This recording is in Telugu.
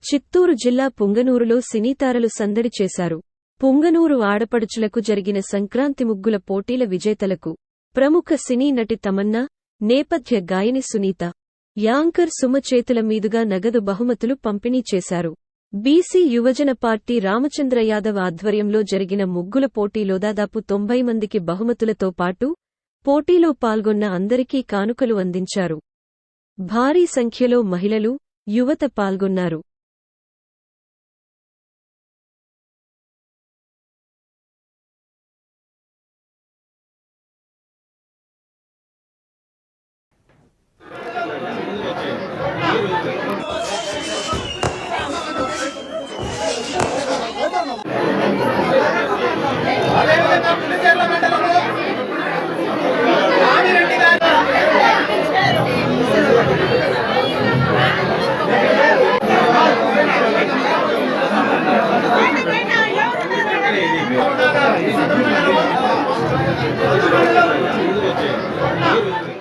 చిత్తూరు జిల్లా పుంగనూరులో సినీతారలు సందడి చేశారు. పుంగనూరు ఆడపడుచులకు జరిగిన సంక్రాంతి ముగ్గుల పోటీల విజేతలకు ప్రముఖ సినీ నటి తమన్నా, నేపథ్య గాయని సునీత, యాంకర్ సుమ చేతుల మీదుగా నగదు బహుమతులు పంపిణీ చేశారు. బీసీ యువజన పార్టీ రామచంద్ర యాదవ్ ఆధ్వర్యంలో జరిగిన ముగ్గుల పోటీలో దాదాపు 90 మందికి బహుమతులతో పాటు పోటీలో పాల్గొన్న అందరికీ కానుకలు అందించారు. భారీ సంఖ్యలో మహిళలు, యువత పాల్గొన్నారు. Thank you.